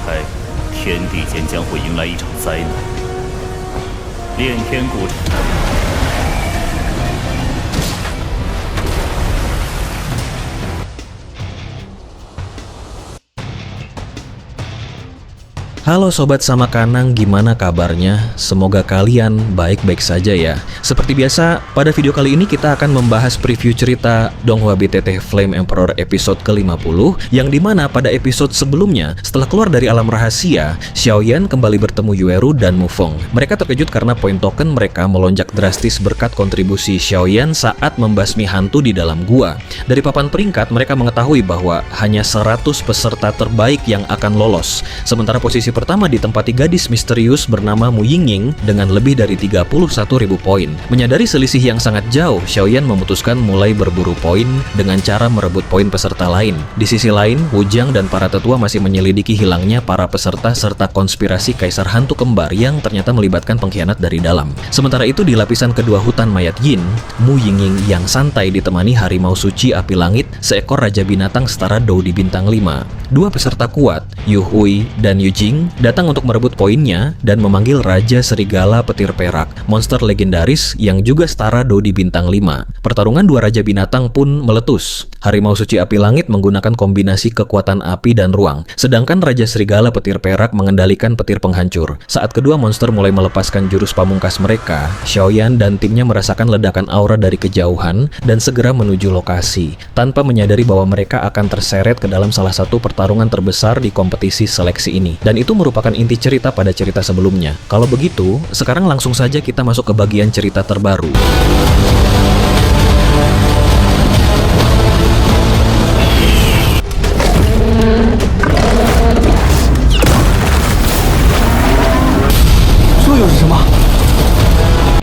开，天地间将会迎来一场灾难。炼天古。 Halo Sobat Sama Kanang, gimana kabarnya? Semoga kalian baik-baik saja ya. Seperti biasa, pada video kali ini kita akan membahas preview cerita Donghua BTT Flame Emperor episode ke-50, yang dimana pada episode sebelumnya, setelah keluar dari alam rahasia, Xiaoyan kembali bertemu Yueru dan Mufeng. Mereka terkejut karena poin token mereka melonjak drastis berkat kontribusi Xiaoyan saat membasmi hantu di dalam gua. Dari papan peringkat, mereka mengetahui bahwa hanya 100 peserta terbaik yang akan lolos, sementara posisi pertama ditempati gadis misterius bernama Mu Yingying dengan lebih dari 31.000 poin. Menyadari selisih yang sangat jauh, Xiaoyan memutuskan mulai berburu poin dengan cara merebut poin peserta lain. Di sisi lain, Wu Jiang dan para tetua masih menyelidiki hilangnya para peserta serta konspirasi kaisar hantu kembar yang ternyata melibatkan pengkhianat dari dalam. Sementara itu di lapisan kedua hutan mayat Yin, Mu Yingying yang santai ditemani harimau suci api langit, seekor raja binatang setara Dou di bintang 5. Dua peserta kuat, Yu Hui dan Yu Jing, datang untuk merebut poinnya dan memanggil Raja Serigala Petir Perak, monster legendaris yang juga setara Dou di bintang 5. Pertarungan dua raja binatang pun meletus. Harimau suci api langit menggunakan kombinasi kekuatan api dan ruang, sedangkan Raja Serigala Petir Perak mengendalikan petir penghancur. Saat kedua monster mulai melepaskan jurus pamungkas mereka, Xiaoyan dan timnya merasakan ledakan aura dari kejauhan dan segera menuju lokasi, tanpa menyadari bahwa mereka akan terseret ke dalam salah satu pertarungan terbesar di kompetisi seleksi ini. Dan itu merupakan inti cerita pada cerita sebelumnya. Kalau begitu, sekarang langsung saja kita masuk ke bagian cerita terbaru.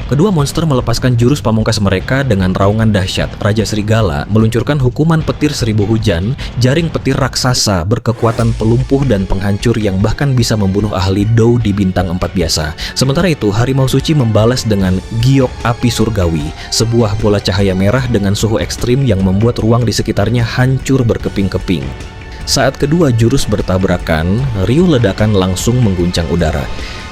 Kedua monster melepaskan jurus pamungkas mereka dengan raungan dahsyat. Raja Serigala meluncurkan hukuman petir 1000 hujan, jaring petir raksasa berkekuatan pelumpuh dan penghancur yang bahkan bisa membunuh ahli Dou di bintang 4 biasa. Sementara itu, Harimau Suci membalas dengan Giok Api Surgawi, sebuah bola cahaya merah dengan suhu ekstrim yang membuat ruang di sekitarnya hancur berkeping-keping. Saat kedua jurus bertabrakan, riuh ledakan langsung mengguncang udara.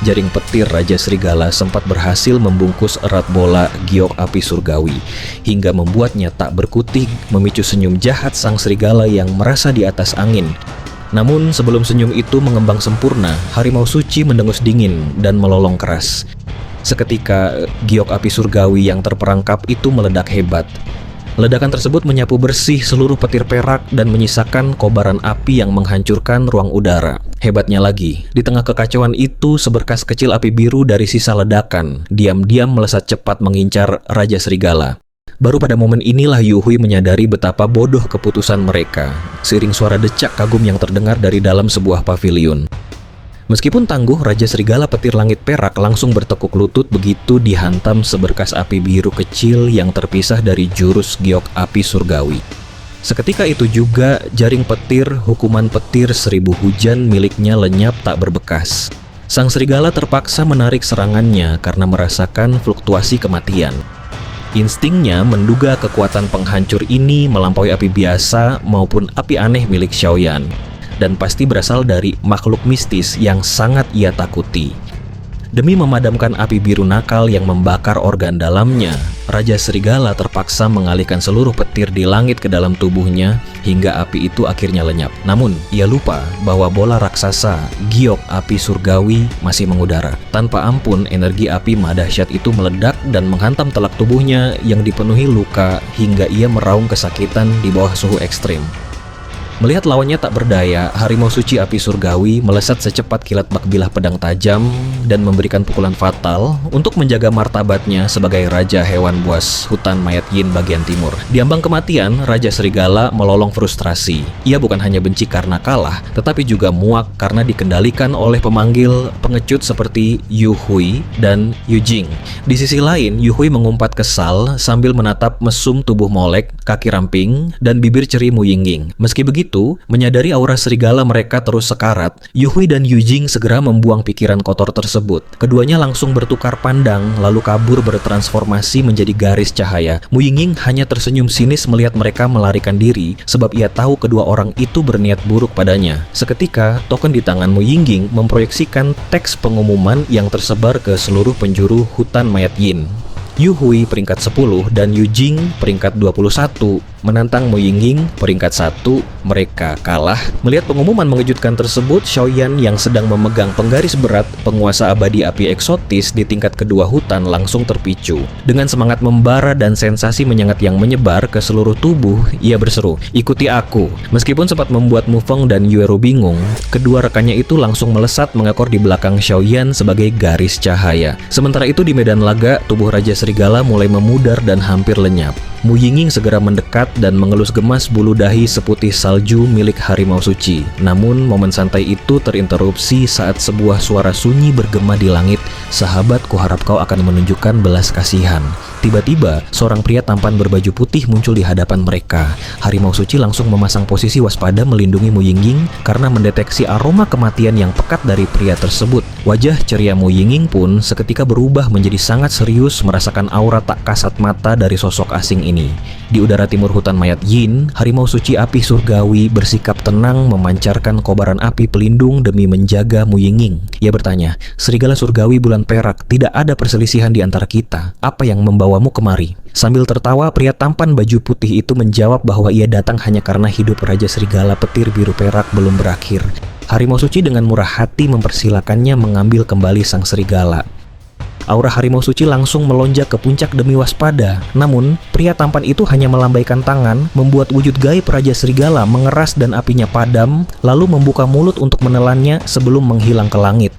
Jaring petir Raja Serigala sempat berhasil membungkus erat bola Giok Api Surgawi, hingga membuatnya tak berkutik, memicu senyum jahat sang serigala yang merasa di atas angin. Namun sebelum senyum itu mengembang sempurna, Harimau Suci mendengus dingin dan melolong keras. Seketika, Giok Api Surgawi yang terperangkap itu meledak hebat. Ledakan tersebut menyapu bersih seluruh petir perak dan menyisakan kobaran api yang menghancurkan ruang udara. Hebatnya lagi, di tengah kekacauan itu seberkas kecil api biru dari sisa ledakan diam-diam melesat cepat mengincar Raja Serigala. Baru pada momen inilah Yu Hui menyadari betapa bodoh keputusan mereka, seiring suara decak kagum yang terdengar dari dalam sebuah paviliun. Meskipun tangguh, Raja Serigala Petir Langit Perak langsung bertekuk lutut begitu dihantam seberkas api biru kecil yang terpisah dari jurus Giok Api Surgawi. Seketika itu juga, jaring petir, hukuman petir 1000 hujan miliknya lenyap tak berbekas. Sang serigala terpaksa menarik serangannya karena merasakan fluktuasi kematian. Instingnya menduga kekuatan penghancur ini melampaui api biasa maupun api aneh milik Xiaoyan, dan pasti berasal dari makhluk mistis yang sangat ia takuti. Demi memadamkan api biru nakal yang membakar organ dalamnya, Raja Serigala terpaksa mengalihkan seluruh petir di langit ke dalam tubuhnya hingga api itu akhirnya lenyap. Namun, ia lupa bahwa bola raksasa Giok Api Surgawi masih mengudara. Tanpa ampun, energi api dahsyat itu meledak dan menghantam telak tubuhnya yang dipenuhi luka hingga ia meraung kesakitan di bawah suhu ekstrim. Melihat lawannya tak berdaya, Harimau Suci Api Surgawi melesat secepat kilat bak bilah pedang tajam dan memberikan pukulan fatal untuk menjaga martabatnya sebagai Raja Hewan Buas Hutan Mayat Yin bagian timur. Di ambang kematian, Raja Serigala melolong frustrasi. Ia bukan hanya benci karena kalah, tetapi juga muak karena dikendalikan oleh pemanggil pengecut seperti Yu Hui dan Yu Jing. Di sisi lain, Yu Hui mengumpat kesal sambil menatap mesum tubuh Molek, kaki ramping, dan bibir ceri Mu Yingying. Meski begitu, menyadari aura serigala mereka terus sekarat, Yu Hui dan Yu Jing segera membuang pikiran kotor tersebut tersebut. Keduanya langsung bertukar pandang, lalu kabur bertransformasi menjadi garis cahaya. Mu Yingying hanya tersenyum sinis melihat mereka melarikan diri, sebab ia tahu kedua orang itu berniat buruk padanya. Seketika, token di tangan Mu Yingying memproyeksikan teks pengumuman yang tersebar ke seluruh penjuru hutan mayat Yin. Yu Hui peringkat 10 dan Yu Jing peringkat 21 menantang Mu Yingying peringkat 1, mereka kalah. Melihat pengumuman mengejutkan tersebut, Xiaoyan yang sedang memegang penggaris berat penguasa abadi api eksotis di tingkat kedua hutan langsung terpicu. Dengan semangat membara dan sensasi menyengat yang menyebar ke seluruh tubuh, ia berseru, "Ikuti aku." Meskipun sempat membuat Mu Feng dan Yueru bingung, kedua rekannya itu langsung melesat mengekor di belakang Xiaoyan sebagai garis cahaya. Sementara itu di medan laga, tubuh Raja Serigala mulai memudar dan hampir lenyap. Mu Yingying segera mendekat dan mengelus gemas bulu dahi seputih salju milik harimau suci. Namun momen santai itu terinterupsi saat sebuah suara sunyi bergema di langit. "Sahabat, kuharap kau akan menunjukkan belas kasihan." Tiba-tiba, seorang pria tampan berbaju putih muncul di hadapan mereka. Harimau suci langsung memasang posisi waspada melindungi Mu Yingying karena mendeteksi aroma kematian yang pekat dari pria tersebut. Wajah ceria Mu Yingying pun seketika berubah menjadi sangat serius merasakan aura tak kasat mata dari sosok asing ini. Di udara timur hutan mayat Yin, harimau suci api surgawi bersikap tenang memancarkan kobaran api pelindung demi menjaga Mu Yingying. Ia bertanya, "Serigala surgawi bulan perak, tidak ada perselisihan di antara kita. Apa yang membawamu kemari?" Sambil tertawa, pria tampan baju putih itu menjawab bahwa ia datang hanya karena hidup Raja Serigala petir biru perak belum berakhir. Harimau suci dengan murah hati mempersilakannya mengambil kembali sang serigala. Aura harimau suci langsung melonjak ke puncak demi waspada. Namun, pria tampan itu hanya melambaikan tangan, membuat wujud gaib Raja Serigala mengeras dan apinya padam, lalu membuka mulut untuk menelannya sebelum menghilang ke langit.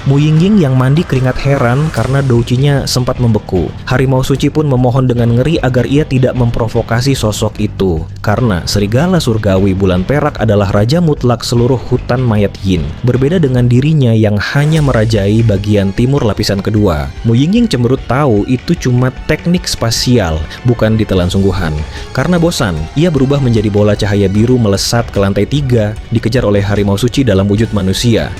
Mu Yingying yang mandi keringat heran karena doucinya sempat membeku. Harimau suci pun memohon dengan ngeri agar ia tidak memprovokasi sosok itu, karena serigala surgawi bulan perak adalah raja mutlak seluruh hutan mayat Yin. Berbeda dengan dirinya yang hanya merajai bagian timur lapisan kedua. Mu Yingying cemberut tahu itu cuma teknik spasial, bukan ditelan sungguhan. Karena bosan, ia berubah menjadi bola cahaya biru melesat ke lantai 3, dikejar oleh harimau suci dalam wujud manusia.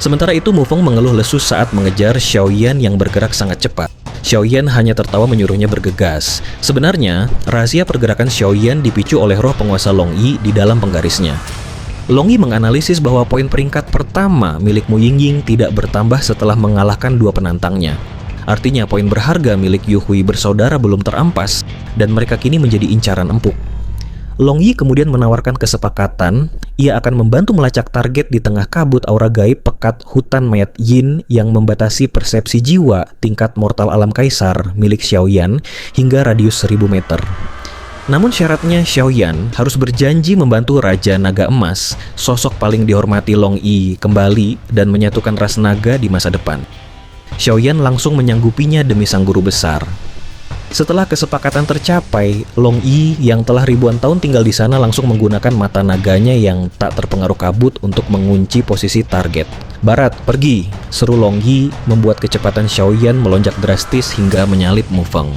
Sementara itu Mu Feng mengeluh lesu saat mengejar Xiaoyan yang bergerak sangat cepat. Xiaoyan hanya tertawa menyuruhnya bergegas. Sebenarnya, rahasia pergerakan Xiaoyan dipicu oleh roh penguasa Long Yi di dalam penggarisnya. Long Yi menganalisis bahwa poin peringkat pertama milik Mu Yingying tidak bertambah setelah mengalahkan dua penantangnya. Artinya poin berharga milik Yu Hui bersaudara belum terampas, dan mereka kini menjadi incaran empuk. Long Yi kemudian menawarkan kesepakatan, ia akan membantu melacak target di tengah kabut aura gaib pekat hutan mayat Yin yang membatasi persepsi jiwa tingkat mortal alam kaisar milik Xiaoyan hingga radius 1000 meter. Namun syaratnya Xiaoyan harus berjanji membantu Raja Naga Emas, sosok paling dihormati Long Yi, kembali dan menyatukan ras naga di masa depan. Xiaoyan langsung menyanggupinya demi sang guru besar. Setelah kesepakatan tercapai, Long Yi yang telah ribuan tahun tinggal di sana langsung menggunakan mata naganya yang tak terpengaruh kabut untuk mengunci posisi target. "Barat, pergi!" seru Long Yi, membuat kecepatan Xiaoyan melonjak drastis hingga menyalip Mu Feng.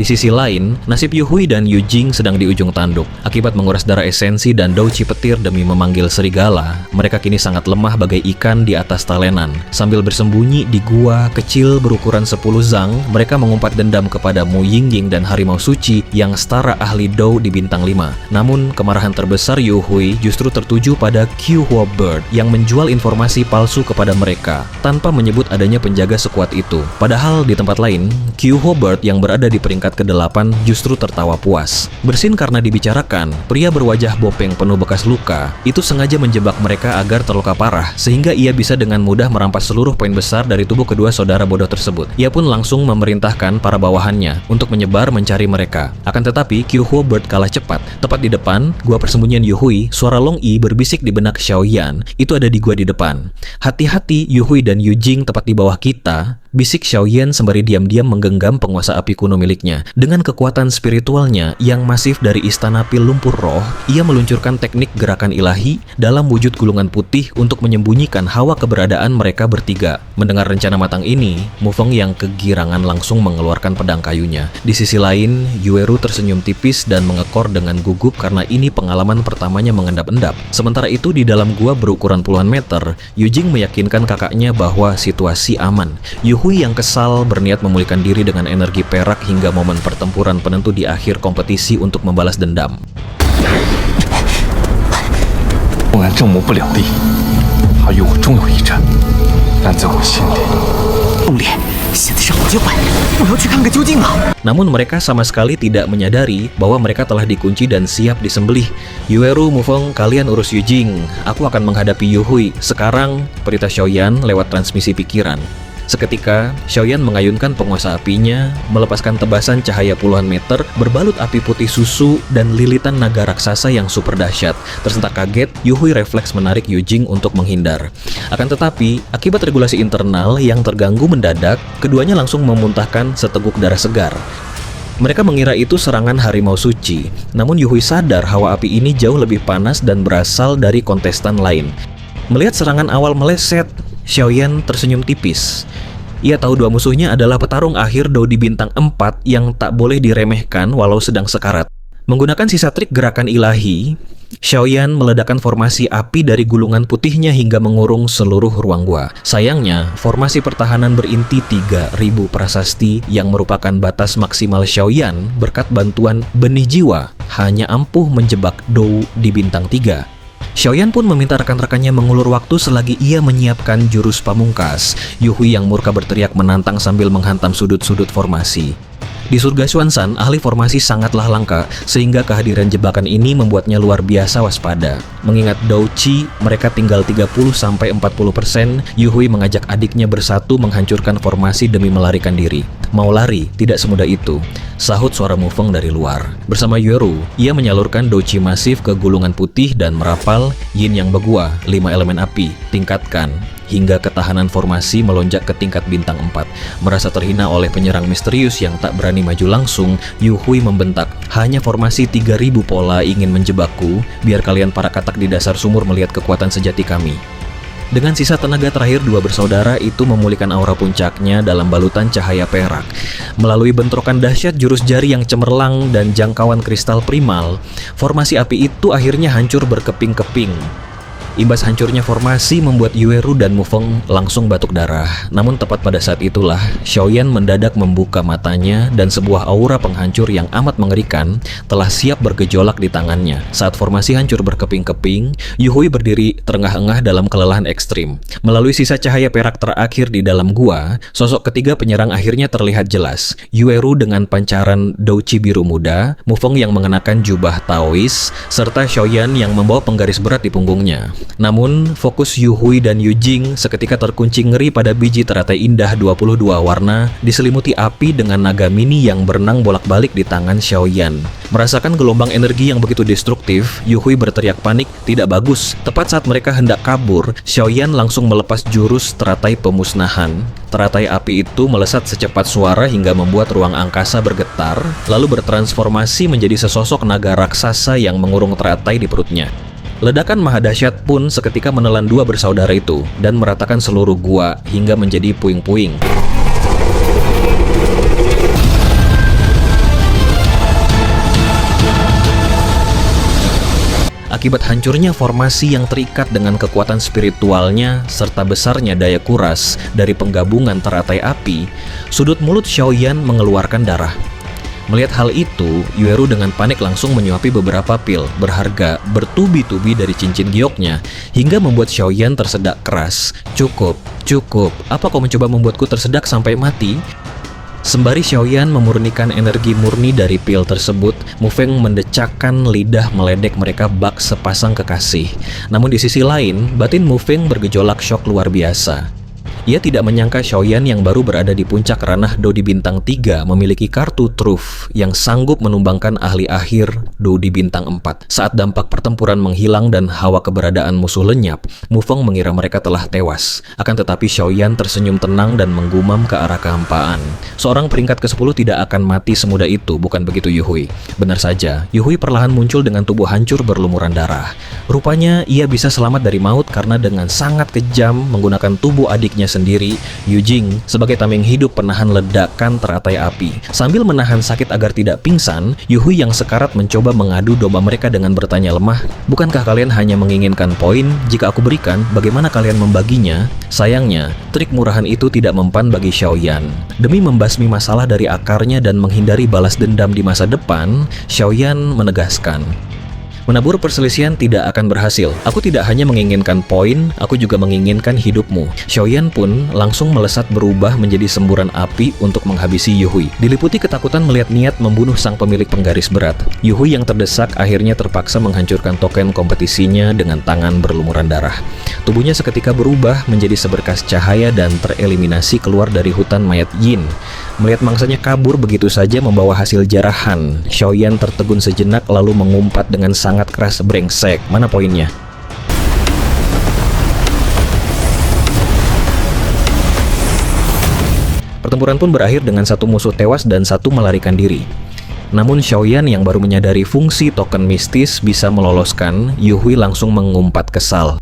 Di sisi lain, nasib Yu Hui dan Yu Jing sedang di ujung tanduk. Akibat menguras darah esensi dan douci petir demi memanggil serigala, mereka kini sangat lemah bagai ikan di atas talenan. Sambil bersembunyi di gua kecil berukuran 10 zang, mereka mengumpat dendam kepada Mu Yingying dan harimau suci yang setara ahli Dou di bintang 5. Namun, kemarahan terbesar Yu Hui justru tertuju pada Qiu Hua Bird yang menjual informasi palsu kepada mereka tanpa menyebut adanya penjaga sekuat itu. Padahal di tempat lain, Qiu Hua Bird yang berada di peringkat ke-8 justru tertawa puas. Bersin karena dibicarakan, pria berwajah bopeng penuh bekas luka itu sengaja menjebak mereka agar terluka parah, sehingga ia bisa dengan mudah merampas seluruh poin besar dari tubuh kedua saudara bodoh tersebut. Ia pun langsung memerintahkan para bawahannya untuk menyebar mencari mereka. Akan tetapi, Qiu Hua Bird kalah cepat. Tepat di depan gua persembunyian Yu Hui, suara Long Yi berbisik di benak Xiaoyan, "Itu ada di gua di depan. Hati-hati, Yu Hui dan Yu Jing tepat di bawah kita," bisik Xiaoyan sembari diam-diam menggenggam penguasa api kuno miliknya. selanjutnya, dengan kekuatan spiritualnya yang masif dari istana pil lumpur roh, ia meluncurkan teknik gerakan ilahi dalam wujud gulungan putih untuk menyembunyikan hawa keberadaan mereka bertiga. Mendengar rencana matang ini, Mufeng yang kegirangan langsung mengeluarkan pedang kayunya. Di sisi lain, Yueru tersenyum tipis dan mengekor dengan gugup karena ini pengalaman pertamanya mengendap-endap. Sementara itu di dalam gua berukuran puluhan meter, Yujing meyakinkan kakaknya bahwa situasi aman. Yuhui yang kesal berniat memulihkan diri dengan energi perak hingga momen pertempuran penentu di akhir kompetisi untuk membalas dendam. 纵然正谋不两立，他与我终有一战，但在我心里，动力现在是好机会，我要去看个究竟啊！ Namun mereka sama sekali tidak menyadari bahwa mereka telah dikunci dan siap disembelih. Yueru, Mufeng, kalian urus Yujing. Aku akan menghadapi Yuhui. Sekarang, perintah Xiaoyan lewat transmisi pikiran. Seketika, Xiaoyan mengayunkan penguasa apinya, melepaskan tebasan cahaya puluhan meter, berbalut api putih susu, dan lilitan naga raksasa yang super dahsyat. Tersentak kaget, Yuhui refleks menarik Yujing untuk menghindar. Akan tetapi, akibat regulasi internal yang terganggu mendadak, keduanya langsung memuntahkan seteguk darah segar. Mereka mengira itu serangan harimau suci, namun Yuhui sadar hawa api ini jauh lebih panas dan berasal dari kontestan lain. Melihat serangan awal meleset, Xiaoyan tersenyum tipis. Ia tahu dua musuhnya adalah petarung akhir Dou di bintang 4 yang tak boleh diremehkan walau sedang sekarat. Menggunakan sisa trik gerakan ilahi, Xiaoyan meledakkan formasi api dari gulungan putihnya hingga mengurung seluruh ruang gua. Sayangnya, formasi pertahanan berinti 3000 prasasti yang merupakan batas maksimal Xiaoyan berkat bantuan benih jiwa hanya ampuh menjebak Dou di bintang 3. Xiaoyan pun meminta rekan-rekannya mengulur waktu selagi ia menyiapkan jurus pamungkas. Yuhui yang murka berteriak menantang sambil menghantam sudut-sudut formasi. Di surga Xuanzan, ahli formasi sangatlah langka, sehingga kehadiran jebakan ini membuatnya luar biasa waspada. Mengingat Dou Qi, mereka tinggal 30-40%, Yuhui mengajak adiknya bersatu menghancurkan formasi demi melarikan diri. Mau lari, tidak semudah itu, sahut suara Mufeng dari luar. Bersama Yueru, ia menyalurkan Dou Qi masif ke gulungan putih dan merapal Yin yang begua, 5 elemen api, tingkatkan. Hingga ketahanan formasi melonjak ke tingkat bintang 4. Merasa terhina oleh penyerang misterius yang tak berani maju langsung, Yuhui membentak, hanya formasi 3000 pola ingin menjebakku, biar kalian para katak di dasar sumur melihat kekuatan sejati kami. Dengan sisa tenaga terakhir, dua bersaudara itu memulihkan aura puncaknya dalam balutan cahaya perak. Melalui bentrokan dahsyat jurus jari yang cemerlang dan jangkauan kristal primal, formasi api itu akhirnya hancur berkeping-keping. Imbas hancurnya formasi membuat Yueru dan Mufeng langsung batuk darah. Namun tepat pada saat itulah, Xiaoyan mendadak membuka matanya dan sebuah aura penghancur yang amat mengerikan telah siap bergejolak di tangannya. Saat formasi hancur berkeping-keping, Yuhui berdiri terengah-engah dalam kelelahan ekstrim. Melalui sisa cahaya perak terakhir di dalam gua, sosok ketiga penyerang akhirnya terlihat jelas. Yueru dengan pancaran Dou Qi biru muda, Mufeng yang mengenakan jubah Taois, serta Xiaoyan yang membawa penggaris berat di punggungnya. Namun, fokus Yuhui dan Yujing seketika terkunci ngeri pada biji teratai indah 22 warna diselimuti api dengan naga mini yang berenang bolak-balik di tangan Xiaoyan. Merasakan gelombang energi yang begitu destruktif, Yuhui berteriak panik, tidak bagus. Tepat saat mereka hendak kabur, Xiaoyan langsung melepas jurus teratai pemusnahan. Teratai api itu melesat secepat suara hingga membuat ruang angkasa bergetar, lalu bertransformasi menjadi sesosok naga raksasa yang mengurung teratai di perutnya. Ledakan maha dahsyat pun seketika menelan dua bersaudara itu dan meratakan seluruh gua hingga menjadi puing-puing. Akibat hancurnya formasi yang terikat dengan kekuatan spiritualnya serta besarnya daya kuras dari penggabungan teratai api, sudut mulut Xiaoyan mengeluarkan darah. Melihat hal itu, Yueru dengan panik langsung menyuapi beberapa pil berharga bertubi-tubi dari cincin gioknya hingga membuat Xiaoyan tersedak keras. Cukup, apa kau mencoba membuatku tersedak sampai mati? Sembari Xiaoyan memurnikan energi murni dari pil tersebut, Mufeng mendecakkan lidah meledek mereka bak sepasang kekasih. Namun di sisi lain, batin Mufeng bergejolak syok luar biasa. Ia tidak menyangka Xiaoyan yang baru berada di puncak ranah Dou di bintang 3 memiliki kartu truf yang sanggup menumbangkan ahli akhir Dou di bintang 4. Saat dampak pertempuran menghilang dan hawa keberadaan musuh lenyap, Mufeng mengira mereka telah tewas. Akan tetapi Xiaoyan tersenyum tenang dan menggumam ke arah kehampaan. Seorang peringkat ke-10 tidak akan mati semudah itu, bukan begitu Yuhui? Benar saja, Yuhui perlahan muncul dengan tubuh hancur berlumuran darah. Rupanya ia bisa selamat dari maut karena dengan sangat kejam menggunakan tubuh adiknya sendiri, Yu Jing, sebagai tameng hidup penahan ledakan teratai api. Sambil menahan sakit agar tidak pingsan, Yuhui yang sekarat mencoba mengadu domba mereka dengan bertanya lemah, "Bukankah kalian hanya menginginkan poin? Jika aku berikan, bagaimana kalian membaginya?" Sayangnya, trik murahan itu tidak mempan bagi Xiaoyan. Demi membasmi masalah dari akarnya dan menghindari balas dendam di masa depan, Xiaoyan menegaskan, "Menabur perselisihan tidak akan berhasil. Aku tidak hanya menginginkan poin, aku juga menginginkan hidupmu." Xiaoyan pun langsung melesat berubah menjadi semburan api untuk menghabisi Yuhui. Diliputi ketakutan melihat niat membunuh sang pemilik penggaris berat, Yuhui yang terdesak akhirnya terpaksa menghancurkan token kompetisinya dengan tangan berlumuran darah. Tubuhnya seketika berubah menjadi seberkas cahaya dan tereliminasi keluar dari hutan mayat Yin. Melihat mangsanya kabur begitu saja membawa hasil jarahan, Xiaoyan tertegun sejenak lalu mengumpat dengan sangat keras, "Brengsek, mana poinnya?" Pertempuran pun berakhir dengan satu musuh tewas dan satu melarikan diri. Namun Xiaoyan yang baru menyadari fungsi token mistis bisa meloloskan, Yuhui langsung mengumpat kesal,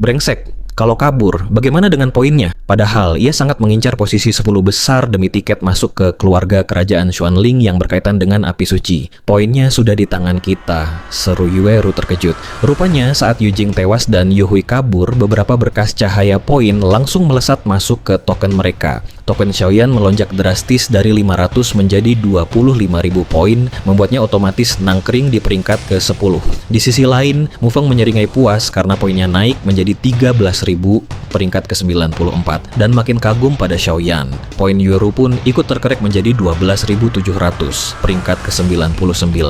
"Brengsek, kalau kabur, bagaimana dengan poinnya?" Padahal ia sangat mengincar posisi 10 besar demi tiket masuk ke keluarga kerajaan Xuanling yang berkaitan dengan api suci. "Poinnya sudah di tangan kita," seru Yueru terkejut. Rupanya saat Yu Jing tewas dan Yuhui kabur, beberapa berkas cahaya poin langsung melesat masuk ke token mereka. Token Xiaoyan melonjak drastis dari 500 menjadi 25.000 poin, membuatnya otomatis nangkring di peringkat ke-10. Di sisi lain, Mufeng menyeringai puas karena poinnya naik menjadi 13.000, peringkat ke-94, dan makin kagum pada Xiaoyan. Poin Yueru pun ikut terkerek menjadi 12.700, peringkat ke-99.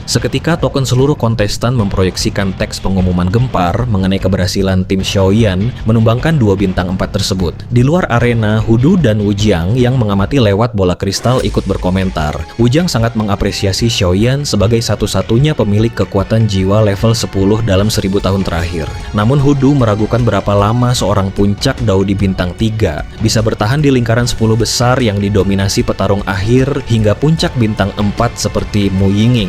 Seketika token seluruh kontestan memproyeksikan teks pengumuman gempar mengenai keberhasilan tim Xiaoyan menumbangkan 2 bintang 4 tersebut. Di luar arena, Hudu dan Wujiang yang mengamati lewat bola kristal ikut berkomentar. Wujiang sangat mengapresiasi Xiaoyan sebagai satu-satunya pemilik kekuatan jiwa level 10 dalam 1000 tahun terakhir. Namun Hudu meragukan berapa lama seorang puncak Dou di bintang 3 bisa bertahan di lingkaran 10 besar yang didominasi petarung akhir hingga puncak bintang 4 seperti Mu Yinging.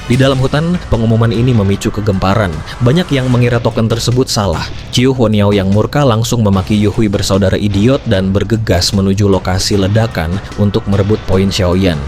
Di dalam hutan, pengumuman ini memicu kegemparan. Banyak yang mengira token tersebut salah. Qiu Huaniao yang murka langsung memaki Yuhui bersaudara idiot dan bergegas menuju lokasi ledakan untuk merebut poin Xiaoyan.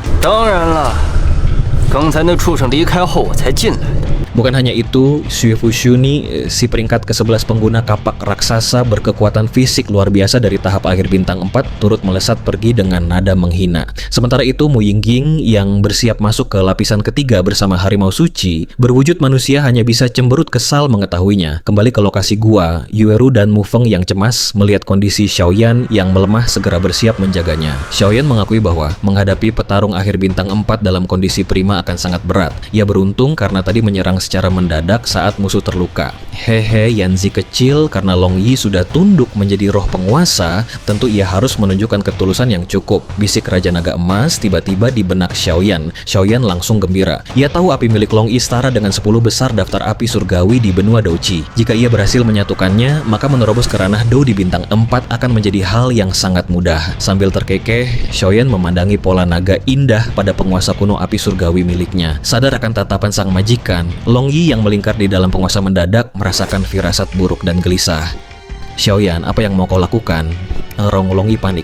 Bukan hanya itu, Xue Fushuni, si peringkat ke-11 pengguna kapak raksasa berkekuatan fisik luar biasa dari tahap akhir bintang 4, turut melesat pergi dengan nada menghina. Sementara itu, Mu Yingjing yang bersiap masuk ke lapisan ketiga bersama harimau suci, berwujud manusia hanya bisa cemberut kesal mengetahuinya. Kembali ke lokasi gua, Yueru dan Mufeng yang cemas melihat kondisi Xiaoyan yang melemah segera bersiap menjaganya. Xiaoyan mengakui bahwa menghadapi petarung akhir bintang 4 dalam kondisi prima akan sangat berat. Ia beruntung karena tadi menyerang secara mendadak saat musuh terluka. Hehe, Yanzi kecil, karena Long Yi sudah tunduk menjadi roh penguasa, tentu ia harus menunjukkan ketulusan yang cukup. Bisik Raja Naga Emas tiba-tiba di benak Xiaoyan. Xiaoyan langsung gembira. Ia tahu api milik Long Yi setara dengan 10 besar daftar api surgawi di benua Douqi. Jika ia berhasil menyatukannya, maka menerobos ke ranah Dou di bintang 4 akan menjadi hal yang sangat mudah. Sambil terkekeh, Xiaoyan memandangi pola naga indah pada penguasa kuno api surgawi miliknya. Sadar akan tatapan sang majikan, Long Yi yang melingkar di dalam penguasa mendadak merasakan firasat buruk dan gelisah. "Xiaoyan, apa yang mau kau lakukan?" Ngerong Long Yi panik.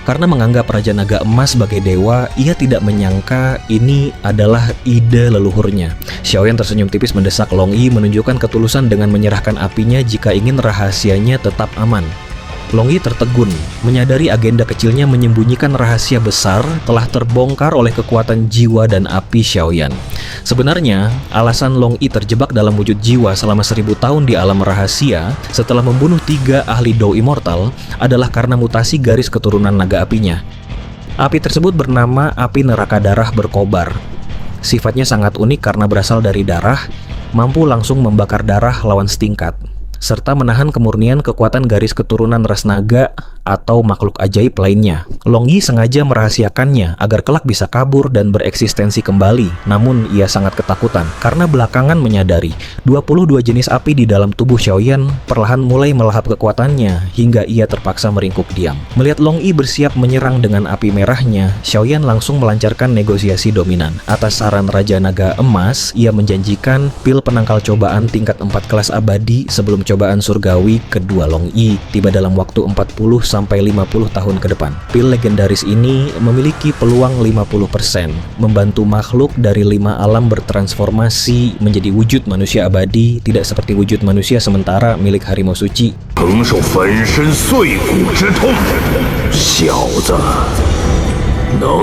Karena menganggap Raja Naga Emas sebagai dewa, ia tidak menyangka ini adalah ide leluhurnya. Xiaoyan tersenyum tipis mendesak Long Yi menunjukkan ketulusan dengan menyerahkan apinya jika ingin rahasianya tetap aman. Long Yi tertegun, menyadari agenda kecilnya menyembunyikan rahasia besar telah terbongkar oleh kekuatan jiwa dan api Xiaoyan. Sebenarnya, alasan Long Yi terjebak dalam wujud jiwa selama 1000 tahun di alam rahasia setelah membunuh 3 ahli Dou Immortal adalah karena mutasi garis keturunan naga apinya. Api tersebut bernama api neraka darah berkobar. Sifatnya sangat unik karena berasal dari darah, mampu langsung membakar darah lawan setingkat. serta menahan kemurnian kekuatan garis keturunan ras naga atau makhluk ajaib lainnya. Long Yi sengaja merahasiakannya agar kelak bisa kabur dan bereksistensi kembali. Namun ia sangat ketakutan karena belakangan menyadari 22 jenis api di dalam tubuh Xiaoyan perlahan mulai melahap kekuatannya hingga ia terpaksa meringkuk diam. Melihat Long Yi bersiap menyerang dengan api merahnya, Xiaoyan langsung melancarkan negosiasi dominan. Atas saran Raja Naga Emas, ia menjanjikan pil penangkal cobaan tingkat 4 kelas abadi sebelum cobaan surgawi kedua Long Yi tiba dalam waktu 40-50 tahun ke depan. Pil legendaris ini memiliki peluang 50% membantu makhluk dari 5 alam bertransformasi menjadi wujud manusia abadi, tidak seperti wujud manusia sementara milik harimau suci. 承受粉身碎骨之痛，小子，能。